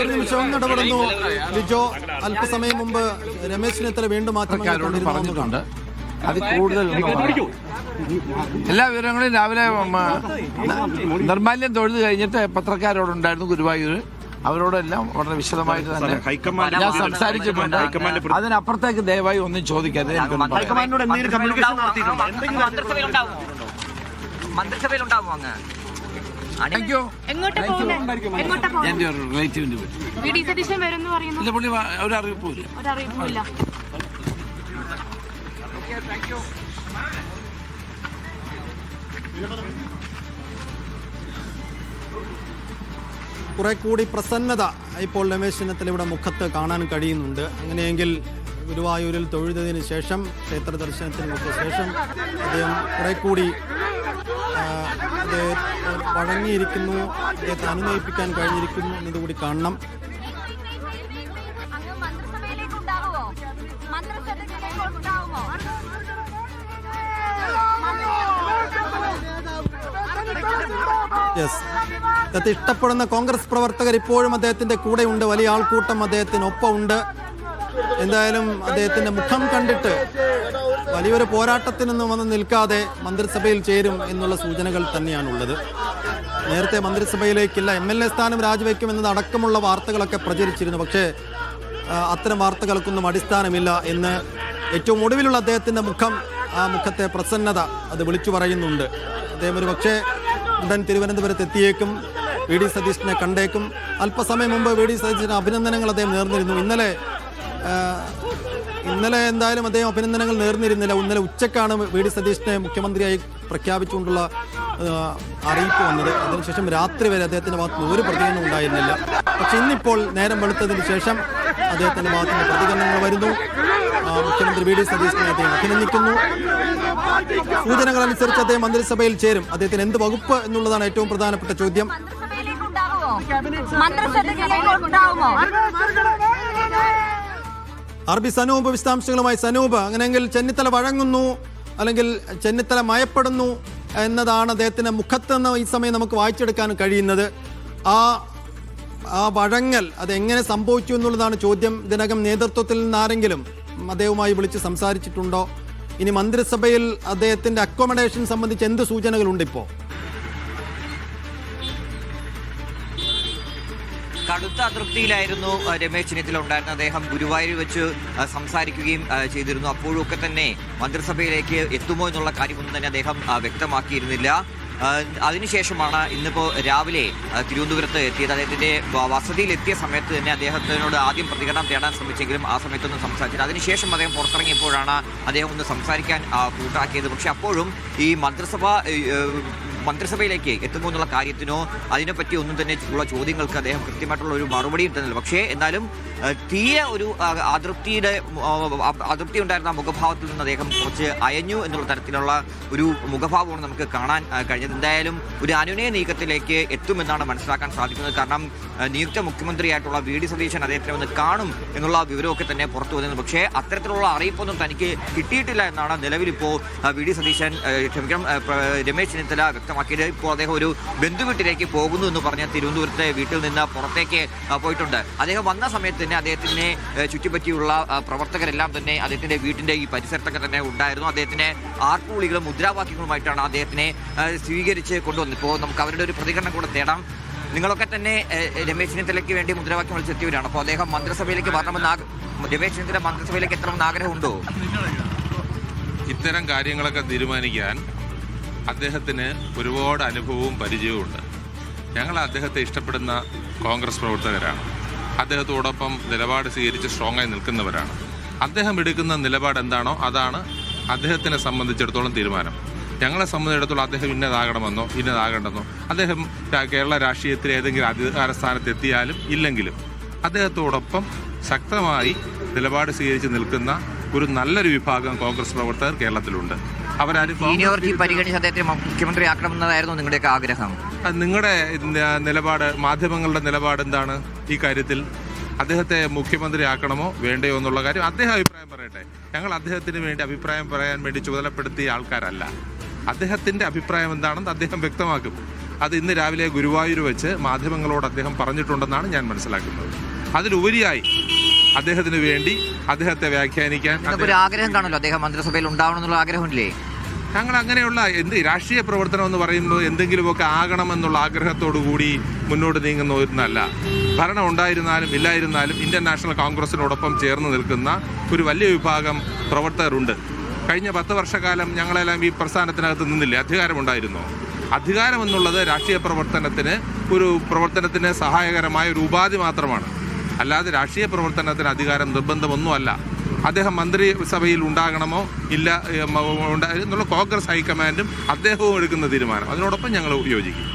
ഒരു നിമിഷം ഒന്ന് ഇടപെടുന്നു. ലിജോ, അല്പസമയം മുമ്പ് രമേശ് ചെന്നിത്തല വീണ്ടും മാധ്യമങ്ങളോട് പറഞ്ഞിട്ടുണ്ട്. അത് കൂടുതൽ എല്ലാ വിവരങ്ങളും രാവിലെ നിർമ്മാല്യം തൊഴുത് കഴിഞ്ഞിട്ട് പത്രക്കാരോടുണ്ടായിരുന്നു ഗുരുവായൂർ. അവരോടെല്ലാം വളരെ വിശദമായിട്ട് തന്നെ ഞാൻ സംസാരിച്ചിട്ടുണ്ട്. അതിനപ്പുറത്തേക്ക് ദയവായി ഒന്നും ചോദിക്കാതെ ഒരു അറിയിപ്പില്ല. കുറെ കൂടി പ്രസന്നത ഇപ്പോൾ രമേശ് ചെന്നിത്തലയുടെ മുഖത്ത് കാണാൻ കഴിയുന്നുണ്ട്. അങ്ങനെയെങ്കിൽ ഗുരുവായൂരിൽ തൊഴുതതിന് ശേഷം, ക്ഷേത്ര ദർശനത്തിനുമൊക്കെ ശേഷം അദ്ദേഹം കുറെ കൂടി വഴങ്ങിയിരിക്കുന്നു, അദ്ദേഹത്തെ അനുനയിപ്പിക്കാൻ കഴിഞ്ഞിരിക്കുന്നു എന്നതുകൂടി കാണണം. യെസ്, അദ്ദേഹത്തെ ഇഷ്ടപ്പെടുന്ന കോൺഗ്രസ് പ്രവർത്തകർ ഇപ്പോഴും അദ്ദേഹത്തിന്റെ കൂടെയുണ്ട്. വലിയ ആൾക്കൂട്ടം അദ്ദേഹത്തിനൊപ്പമുണ്ട്. എന്തായാലും അദ്ദേഹത്തിന്റെ മുഖം കണ്ടിട്ട് വലിയൊരു പോരാട്ടത്തിനൊന്നും വന്ന് നിൽക്കാതെ മന്ത്രിസഭയിൽ ചേരും എന്നുള്ള സൂചനകൾ തന്നെയാണുള്ളത്. നേരത്തെ മന്ത്രിസഭയിലേക്കില്ല, MLA സ്ഥാനം രാജിവെക്കുമെന്നത് അടക്കമുള്ള വാർത്തകളൊക്കെ പ്രചരിച്ചിരുന്നു. പക്ഷേ അത്തരം വാർത്തകൾക്കൊന്നും അടിസ്ഥാനമില്ല എന്ന് ഏറ്റവും ഒടുവിലുള്ള അദ്ദേഹത്തിന്റെ മുഖം, ആ മുഖത്തെ പ്രസന്നത അത് വിളിച്ചു പറയുന്നുണ്ട്. അദ്ദേഹം ഒരു പക്ഷേ ഉടൻ തിരുവനന്തപുരത്ത് എത്തിയേക്കും, VD സതീശനെ കണ്ടേക്കും. അല്പസമയം മുമ്പ് VD സതീശന് അഭിനന്ദനങ്ങൾ അദ്ദേഹം നേർന്നിരുന്നു. ഇന്നലെ എന്തായാലും അദ്ദേഹം അഭിനന്ദനങ്ങൾ നേർന്നിരുന്നില്ല. ഇന്നലെ ഉച്ചക്കാണ് VD സതീശനെ മുഖ്യമന്ത്രിയായി പ്രഖ്യാപിച്ചുകൊണ്ടുള്ള അറിയിപ്പ് വന്നത്. അതിനുശേഷം രാത്രി വരെ അദ്ദേഹത്തിന്റെ ഭാഗത്ത് ഒരു പ്രതികരണം ഉണ്ടായിരുന്നില്ല. പക്ഷെ ഇന്നിപ്പോൾ നേരം വെളുത്തതിന് ശേഷം അദ്ദേഹത്തിന്റെ ഭാഗത്ത് നിന്ന് പ്രതികരണങ്ങൾ വരുന്നു. മുഖ്യമന്ത്രി VD സതീശനെ അദ്ദേഹം അഭിനന്ദിക്കുന്നു. സൂചനകൾ അനുസരിച്ച് അദ്ദേഹം മന്ത്രിസഭയിൽ ചേരും. അദ്ദേഹത്തിന് എന്ത് വകുപ്പ് എന്നുള്ളതാണ് ഏറ്റവും പ്രധാനപ്പെട്ട ചോദ്യം. RB സനൂപ് വിശദാംശങ്ങളുമായി. സനൂപ്, അങ്ങനെയെങ്കിൽ ചെന്നിത്തല വഴങ്ങുന്നു അല്ലെങ്കിൽ ചെന്നിത്തല മയപ്പെടുന്നു എന്നതാണ് അദ്ദേഹത്തിന്റെ മുഖത്തെന്ന് ഈ സമയം നമുക്ക് വായിച്ചെടുക്കാൻ കഴിയുന്നത്. ആ വഴങ്ങൽ അതെങ്ങനെ സംഭവിച്ചു എന്നുള്ളതാണ് ചോദ്യം. ഇതിനകം നേതൃത്വത്തിൽ നിന്ന് ആരെങ്കിലും അദ്ദേഹവുമായി വിളിച്ച് സംസാരിച്ചിട്ടുണ്ടോ? ഇനി മന്ത്രിസഭയിൽ അദ്ദേഹത്തിന്റെ അക്കോമഡേഷൻ സംബന്ധിച്ച് എന്ത് സൂചനകളുണ്ട് ഇപ്പോൾ? കടുത്ത അതൃപ്തിയിലായിരുന്നു രമേശ് ചെന്നിത്തല ഉണ്ടായിരുന്നത്. അദ്ദേഹം ഗുരുവായൂർ വെച്ച് സംസാരിക്കുകയും ചെയ്തിരുന്നു. അപ്പോഴൊക്കെ തന്നെ മന്ത്രിസഭയിലേക്ക് എത്തുമോ എന്നുള്ള കാര്യമൊന്നും തന്നെ അദ്ദേഹം വ്യക്തമാക്കിയിരുന്നില്ല. അതിനുശേഷമാണ് ഇന്നിപ്പോൾ രാവിലെ തിരുവനന്തപുരത്ത് എത്തിയത്. അദ്ദേഹത്തിൻ്റെ വസതിയിലെത്തിയ സമയത്ത് തന്നെ അദ്ദേഹത്തിനോട് ആദ്യം പ്രതികരണം തേടാൻ ശ്രമിച്ചെങ്കിലും ആ സമയത്തൊന്നും സംസാരിച്ചില്ല. അതിനുശേഷം അദ്ദേഹം പുറത്തിറങ്ങിയപ്പോഴാണ് അദ്ദേഹം ഒന്ന് സംസാരിക്കാൻ കൂട്ടാക്കിയത്. പക്ഷെ അപ്പോഴും ഈ മന്ത്രിസഭയിലേക്ക് എത്തുമോ എന്നുള്ള കാര്യത്തിനോ അതിനെപ്പറ്റി ഒന്നും തന്നെ ഉള്ള ചോദ്യങ്ങൾക്ക് അദ്ദേഹം കൃത്യമായിട്ടുള്ള ഒരു മറുപടിയും തന്നില്ല. പക്ഷേ എന്നാലും തീരെ ഒരു അതൃപ്തി ഉണ്ടായിരുന്ന മുഖഭാവത്തിൽ നിന്ന് അദ്ദേഹം കുറച്ച് അയഞ്ഞു എന്നുള്ള തരത്തിലുള്ള ഒരു മുഖഭാവമാണ് നമുക്ക് കാണാൻ കഴിഞ്ഞത്. എന്തായാലും ഒരു അനുനയ നീക്കത്തിലേക്ക് എത്തുമെന്നാണ് മനസ്സിലാക്കാൻ സാധിക്കുന്നത്. കാരണം നിയുക്ത മുഖ്യമന്ത്രിയായിട്ടുള്ള VD സതീശൻ അദ്ദേഹത്തിനെ ഒന്ന് കാണും എന്നുള്ള വിവരമൊക്കെ തന്നെ പുറത്തു വന്നിരുന്നു. പക്ഷേ അത്തരത്തിലുള്ള അറിയിപ്പൊന്നും തനിക്ക് കിട്ടിയിട്ടില്ല എന്നാണ് നിലവിലിപ്പോൾ VD സതീശൻ രമേശ് ചെന്നിത്തല വ്യക്തമാക്കിയത്. ഇപ്പോൾ അദ്ദേഹം ഒരു ബന്ധുവീട്ടിലേക്ക് പോകുന്നു എന്ന് പറഞ്ഞ് തിരുവനന്തപുരത്തെ വീട്ടിൽ നിന്ന് പുറത്തേക്ക് പോയിട്ടുണ്ട്. അദ്ദേഹം വന്ന സമയത്ത് തന്നെ അദ്ദേഹത്തിനെ ചുറ്റിപ്പറ്റിയുള്ള പ്രവർത്തകരെല്ലാം തന്നെ അദ്ദേഹത്തിന്റെ വീട്ടിന്റെ ഈ പരിസരത്തൊക്കെ തന്നെ ഉണ്ടായിരുന്നു. അദ്ദേഹത്തിന്റെ ആർപ്പുവിളികളും മുദ്രാവാക്യങ്ങളുമായിട്ടാണ് അദ്ദേഹത്തിനെ സ്വീകരിച്ച് കൊണ്ടുവന്നത്. ഇപ്പോൾ നമുക്ക് അവരുടെ ഒരു പ്രതികരണം കൂടെ തേടാം. നിങ്ങളൊക്കെ തന്നെ രമേശ് ചെന്നിത്തലയ്ക്ക് വേണ്ടി മുദ്രാവാക്യം വിളിച്ചെത്തിയവരാണ്. അപ്പോൾ അദ്ദേഹം മന്ത്രിസഭയിലേക്ക് വരണമെന്ന് രമേശ് ചെന്നിത്തല മന്ത്രിസഭയിലേക്ക് എത്തണമെന്ന് ആഗ്രഹമുണ്ടോ? ഇത്തരം കാര്യങ്ങളൊക്കെ തീരുമാനിക്കാൻ അദ്ദേഹത്തിന് ഒരുപാട് അനുഭവവും പരിചയവും ഉണ്ട്. ഞങ്ങൾ അദ്ദേഹത്തെ ഇഷ്ടപ്പെടുന്ന കോൺഗ്രസ് പ്രവർത്തകരാണ്. അദ്ദേഹത്തോടൊപ്പം നിലപാട് സ്വീകരിച്ച് സ്ട്രോങ്ങായി നിൽക്കുന്നവരാണ്. അദ്ദേഹം എടുക്കുന്ന നിലപാട് എന്താണോ അതാണ് അദ്ദേഹത്തിനെ സംബന്ധിച്ചിടത്തോളം തീരുമാനം. ഞങ്ങളെ സംബന്ധിച്ചിടത്തോളം അദ്ദേഹം ഇന്നതാകണമെന്നോ ഇന്നതാകണ്ടെന്നോ, അദ്ദേഹം കേരള രാഷ്ട്രീയത്തിൽ ഏതെങ്കിലും അധികാര സ്ഥാനത്തെത്തിയാലും ഇല്ലെങ്കിലും അദ്ദേഹത്തോടൊപ്പം ശക്തമായി നിലപാട് സ്വീകരിച്ച് നിൽക്കുന്ന ഒരു നല്ലൊരു വിഭാഗം കോൺഗ്രസ് പ്രവർത്തകർ കേരളത്തിലുണ്ട്. സീനിയോറിറ്റി പരിഗണിച്ച് അദ്ദേഹത്തെ മുഖ്യമന്ത്രിയാക്കണമെന്നതായിരുന്നു നിങ്ങളുടെയൊക്കെ ആഗ്രഹം. നിങ്ങളുടെ നിലപാട്, മാധ്യമങ്ങളുടെ നിലപാട് എന്താണ് ഈ കാര്യത്തിൽ? അദ്ദേഹത്തെ മുഖ്യമന്ത്രിയാക്കണമോ വേണ്ടയോ എന്നുള്ള കാര്യം അദ്ദേഹം അഭിപ്രായം പറയട്ടെ. ഞങ്ങൾ അദ്ദേഹത്തിന് വേണ്ടി അഭിപ്രായം പറയാൻ വേണ്ടി ചുമതലപ്പെടുത്തിയ ആൾക്കാരല്ല. അദ്ദേഹത്തിൻ്റെ അഭിപ്രായം എന്താണെന്ന് അദ്ദേഹം വ്യക്തമാക്കും. അത് ഇന്ന് രാവിലെ ഗുരുവായൂർ വെച്ച് മാധ്യമങ്ങളോട് അദ്ദേഹം പറഞ്ഞിട്ടുണ്ടെന്നാണ് ഞാൻ മനസ്സിലാക്കുന്നത്. അതിലുപരിയായി അദ്ദേഹത്തിന് വേണ്ടി അദ്ദേഹത്തെ വ്യാഖ്യാനിക്കാൻ ഒരു ആഗ്രഹം കാണുമല്ലോ, അദ്ദേഹം മന്ത്രിസഭയിൽ ഉണ്ടാവണം എന്നുള്ള ആഗ്രഹമില്ലേ? ഞങ്ങൾ അങ്ങനെയുള്ള രാഷ്ട്രീയ പ്രവർത്തനം എന്ന് പറയുമ്പോൾ എന്തെങ്കിലുമൊക്കെ ആകണമെന്നുള്ള ആഗ്രഹത്തോടു കൂടി മുന്നോട്ട് നീങ്ങുന്ന ഒന്നല്ല. ഭരണം ഉണ്ടായിരുന്നാലും ഇല്ലായിരുന്നാലും ഇന്ത്യൻ നാഷണൽ കോൺഗ്രസിനോടൊപ്പം ചേർന്ന് നിൽക്കുന്ന ഒരു വലിയ വിഭാഗം പ്രവർത്തകരുണ്ട്. കഴിഞ്ഞ 10 വർഷക്കാലം ഞങ്ങളെല്ലാം ഈ പ്രസ്ഥാനത്തിനകത്ത് നിന്നില്ലേ? അധികാരമുണ്ടായിരുന്നോ? അധികാരം എന്നുള്ളത് രാഷ്ട്രീയ പ്രവർത്തനത്തിന് സഹായകരമായ ഒരു ഉപാധി മാത്രമാണ്. അല്ലാതെ രാഷ്ട്രീയ പ്രവർത്തനത്തിന് അധികാരം നിർബന്ധമൊന്നുമല്ല. അദ്ദേഹം മന്ത്രിസഭയിൽ ഉണ്ടാകണമോ ഇല്ല എന്നുള്ള കോൺഗ്രസ് ഹൈക്കമാൻഡും അദ്ദേഹവും എടുക്കുന്ന തീരുമാനം. അതിനോടൊപ്പം ഞങ്ങൾ യോജിക്കും.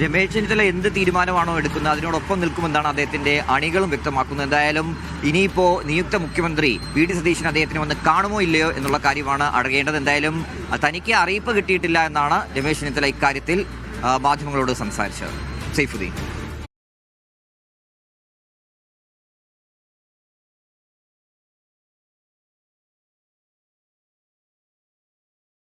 രമേശ് ചെന്നിത്തല എന്ത് തീരുമാനമാണോ എടുക്കുന്നത് അതിനോടൊപ്പം നിൽക്കുമെന്നാണ് അദ്ദേഹത്തിന്റെ അണികളും വ്യക്തമാക്കുന്നത്. എന്തായാലും ഇനിയിപ്പോൾ നിയുക്ത മുഖ്യമന്ത്രി വി ഡി സതീശൻ അദ്ദേഹത്തിന് വന്ന് കാണുമോ ഇല്ലയോ എന്നുള്ള കാര്യമാണ് അറിയേണ്ടത്. എന്തായാലും തനിക്ക് അറിയിപ്പ് കിട്ടിയിട്ടില്ല എന്നാണ് രമേശ് ചെന്നിത്തല ഇക്കാര്യത്തിൽ മാധ്യമങ്ങളോട് സംസാരിച്ചത്. സൈഫുദ്ദീൻ.